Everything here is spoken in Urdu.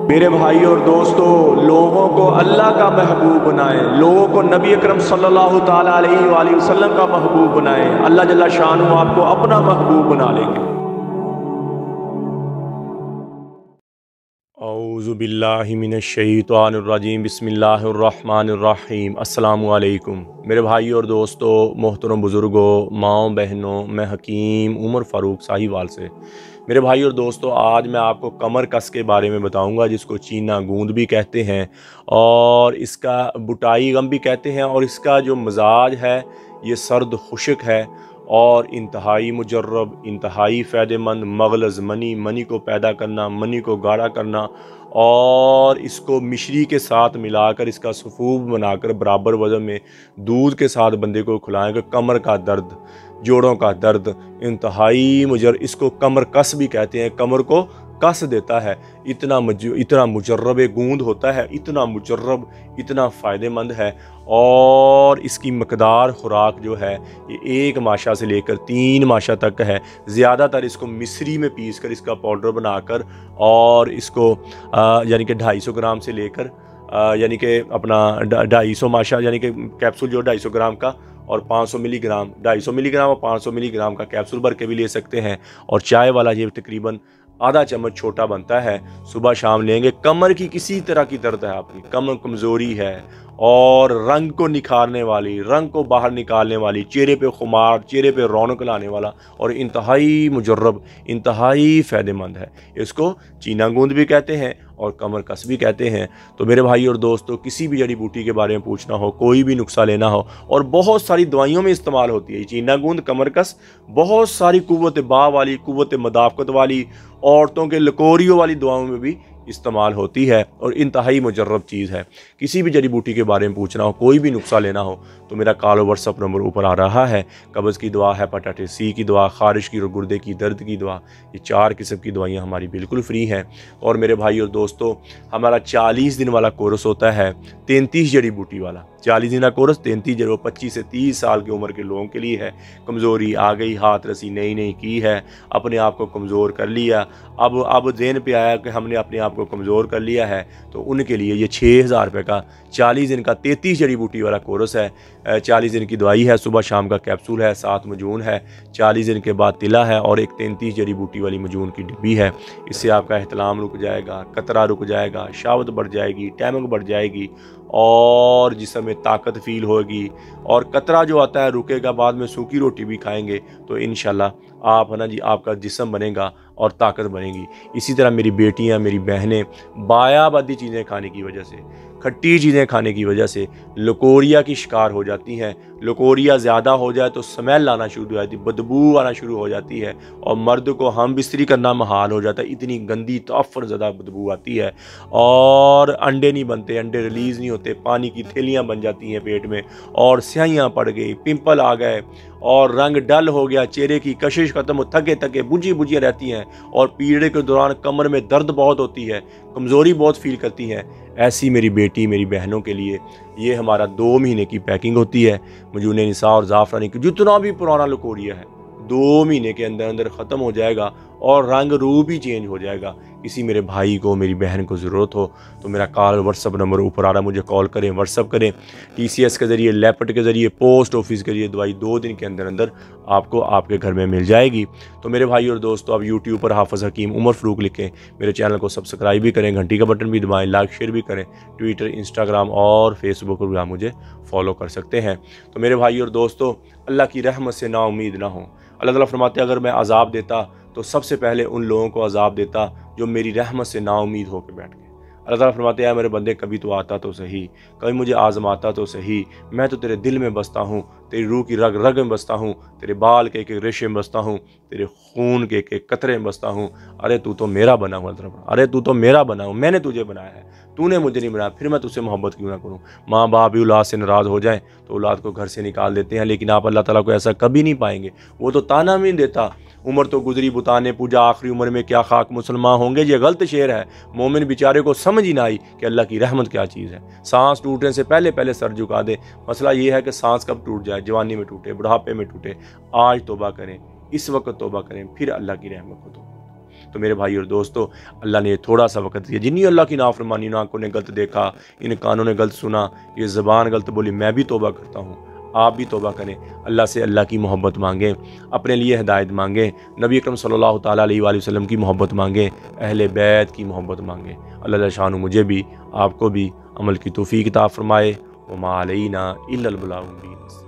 میرے بھائی اور دوستو، لوگوں کو اللہ کا محبوب بنائیں، لوگوں کو نبی اکرم صلی اللہ تعالیٰ علیہ وآلہ وسلم کا محبوب بنائیں، اللہ جل شانہ آپ کو اپنا محبوب بنا لیں گے۔ اعوذ باللہ من الشیطان الرجیم، بسم اللہ الرحمن الرحیم۔ السلام علیکم میرے بھائی اور دوستو، محترم بزرگوں، ماؤں بہنوں، میں حکیم عمر فاروق ساہیوال سے۔ میرے بھائی اور دوستو، آج میں آپ کو کمر کس کے بارے میں بتاؤں گا، جس کو چینا گوند بھی کہتے ہیں اور اس کا بٹائی غم بھی کہتے ہیں، اور اس کا جو مزاج ہے یہ سرد خشک ہے اور انتہائی مجرب، انتہائی فائدہ مند، مغلظ منی کو پیدا کرنا، منی کو گاڑھا کرنا، اور اس کو مشری کے ساتھ ملا کر اس کا سفوف بنا کر برابر وزن میں دودھ کے ساتھ بندے کو کھلائیں گے۔ کمر کا درد، جوڑوں کا درد انتہائی اس کو کمر کس بھی کہتے ہیں، کمر کو کس دیتا ہے۔ اتنا مجرب گوند ہوتا ہے، اتنا مجرب، اتنا فائدہ مند ہے، اور اس کی مقدار خوراک جو ہے یہ 1 ماشا سے لے کر 3 ماشا تک ہے۔ زیادہ تر اس کو مصری میں پیس کر اس کا پاؤڈر بنا کر، اور اس کو یعنی کہ 250 گرام سے لے کر یعنی کہ اپنا 250 ماشا یعنی کہ کیپسول جو 250 گرام کا اور 500 ملی گرام، 250 ملی گرام اور 500 ملی گرام کا کیپسول بھر کے بھی لے سکتے ہیں، اور چائے والا یہ تقریباً آدھا چمچ چھوٹا بنتا ہے، صبح شام لیں گے۔ کمر کی کسی طرح کی درد ہے، آپ کی کمر کمزوری ہے اور رنگ کو نکھارنے والی، رنگ کو باہر نکالنے والی، چہرے پہ خمار، چہرے پہ رونق لانے والا اور انتہائی مجرب، انتہائی فائدہ مند ہے، اس کو چینا گوند بھی کہتے ہیں اور کمر کس بھی کہتے ہیں۔ تو میرے بھائی اور دوستو، کسی بھی جڑی بوٹی کے بارے میں پوچھنا ہو، کوئی بھی نسخہ لینا ہو، اور بہت ساری دوائیوں میں استعمال ہوتی ہے چینا گوند، کمر کس بہت ساری قوت باء والی، قوت مدافعت والی، عورتوں کے لکوریوں والی دواؤں میں بھی استعمال ہوتی ہے اور انتہائی مجرب چیز ہے۔ کسی بھی جڑی بوٹی کے بارے میں پوچھنا ہو، کوئی بھی نسخہ لینا ہو تو میرا کال اور واٹس ایپ نمبر اوپر آ رہا ہے۔ قبض کی دعا، ہیپاٹائٹس سی کی دعا، خارش کی اور گردے کی درد کی دعا، یہ 4 قسم کی دوائیاں ہماری بالکل فری ہیں۔ اور میرے بھائی اور دوستو، ہمارا 40 دن والا کورس ہوتا ہے 33 جڑی بوٹی والا، 40 دن کا کورس 33 جڑی 25 سے 30 سال کی عمر کے لوگوں کے لیے ہے۔ کمزوری آ گئی، ہاتھ رسی نہیں کی ہے، اپنے آپ کو کمزور کر لیا، اب ذہن پہ آیا کہ ہم نے اپنے آپ کو کمزور کر لیا ہے، تو ان کے لیے یہ 6000 روپے کا 40 دن کا 33 جڑی بوٹی والا کورس ہے۔ 40 دن کی دوائی ہے، صبح شام کا کیپسول ہے، 7 مجون ہے، 40 دن کے بعد تلا ہے، اور ایک 33 جڑی بوٹی والی مجون کی ڈبی ہے۔ اس سے آپ کا احتلام رک جائے گا، قطرہ رک جائے گا، شہوت بڑھ جائے گی، ٹیمنگ بڑھ جائے گی، اور جسم میں طاقت فیل ہوگی، اور قطرہ جو آتا ہے رکے گا، بعد میں سوکھی روٹی بھی کھائیں گے تو انشاءاللہ آپ کا جسم بنے گا اور طاقت بنے گی۔ اسی طرح میری بیٹیاں، میری بہنیں بایابادی چیزیں کھانے کی وجہ سے، کھٹی چیزیں کھانے کی وجہ سے لکوریا کی شکار ہو جاتی ہیں۔ لکوریا زیادہ ہو جائے تو سمیل آنا شروع ہو جاتی ہے، بدبو آنا شروع ہو جاتی ہے، اور مرد کو ہم بستری کرنا محال ہو جاتا ہے، اتنی گندی تعفن زدہ بدبو آتی ہے، اور انڈے نہیں بنتے، انڈے ریلیز نہیں ہوتے، پانی کی تھیلیاں بن جاتی ہیں پیٹ میں، اور سیاہیاں پڑ گئی، پمپل آ گئے، اور رنگ ڈل ہو گیا، چہرے کی کشش ختم، تھکے بجھی رہتی ہیں، اور پیریڈ کے دوران کمر میں درد بہت ہوتی ہے، کمزوری بہت فیل کرتی ہیں۔ ایسی میری بیٹی، میری بہنوں کے لیے یہ ہمارا 2 مہینے کی پیکنگ ہوتی ہے۔ مجون نساء اور زعفرانی کی جتنا بھی پرانا لکوریا ہے 2 مہینے کے اندر ختم ہو جائے گا، اور رنگ روح بھی چینج ہو جائے گا۔ کسی میرے بھائی کو، میری بہن کو ضرورت ہو تو میرا کال واٹس ایپ نمبر اوپر آ رہا ہے، مجھے کال کریں، واٹس ایپ کریں، TCS کے ذریعے، لیپٹ کے ذریعے، پوسٹ آفس کے ذریعے دوائی 2 دن کے اندر آپ کو آپ کے گھر میں مل جائے گی۔ تو میرے بھائی اور دوستو، آپ یوٹیوب پر حافظ حکیم عمر فاروق لکھیں، میرے چینل کو سبسکرائب بھی کریں، گھنٹی کا بٹن بھی دبائیں، لائک شیئر بھی کریں، ٹویٹر، انسٹاگرام اور فیس بک پر بھی آپ مجھے فالو کر سکتے ہیں۔ تو میرے بھائی اور دوستو، اللہ کی رحمت سے نا امید نہ ہوں۔ اللہ تعالیٰ فرماتے ہیں اگر میں عذاب دیتا تو سب سے پہلے ان لوگوں کو عذاب دیتا جو میری رحمت سے نا امید ہو کے بیٹھ گئے۔ اللہ تعالیٰ فرماتے ہیں میرے بندے، کبھی تو آتا تو صحیح، کبھی مجھے آزماتا تو صحیح، میں تو تیرے دل میں بستا ہوں، تیری روح کی رگ رگ میں بستا ہوں، تیرے بال کے ایک ایک ریشے میں بستا ہوں، تیرے خون کے ایک ایک قطرے میں بستا ہوں۔ ارے تو تو میرا بنا ہوا، ارے تو تو میرا بنا ہوں، میں نے تجھے بنایا ہے، تو نے مجھے نہیں بنایا، پھر میں تجھ سے محبت کیوں نہ کروں۔ ماں باپ بھی اولاد سے ناراض ہو جائیں تو اولاد کو گھر سے نکال دیتے ہیں، لیکن آپ اللہ تعالیٰ کو ایسا کبھی نہیں پائیں گے۔ وہ تو تانا بھی نہیں دیتا، عمر تو گزری بتانے پوجا، آخری عمر میں کیا خاک مسلمان ہوں گے، یہ غلط شعر ہے۔ مومن بیچارے کو سمجھ ہی نہ آئی کہ اللہ کی رحمت کیا چیز ہے۔ سانس ٹوٹنے سے پہلے سر جھکا دے۔ مسئلہ یہ ہے کہ سانس کب ٹوٹ جائے، جوانی میں ٹوٹے، بڑھاپے میں ٹوٹے۔ آج توبہ کریں، اس وقت توبہ کریں، پھر اللہ کی رحمت کو تو تو میرے بھائی اور دوستو، اللہ نے تھوڑا سا وقت دیا، جنہیں اللہ کی نافرمانی، آنکھوں نے غلط دیکھا، ان کانوں نے غلط سنا، یہ زبان غلط بولی، میں بھی توبہ کرتا ہوں، آپ بھی توبہ کریں، اللہ سے اللہ کی محبت مانگیں، اپنے لیے ہدایت مانگیں، نبی اکرم صلی اللہ تعالیٰ علیہ وآلہ وسلم کی محبت مانگیں، اہل بیت کی محبت مانگیں۔ اللہ شان مجھے بھی آپ کو بھی عمل کی توفیق عطا فرمائے۔ وما علینا الا البلاغ المبین۔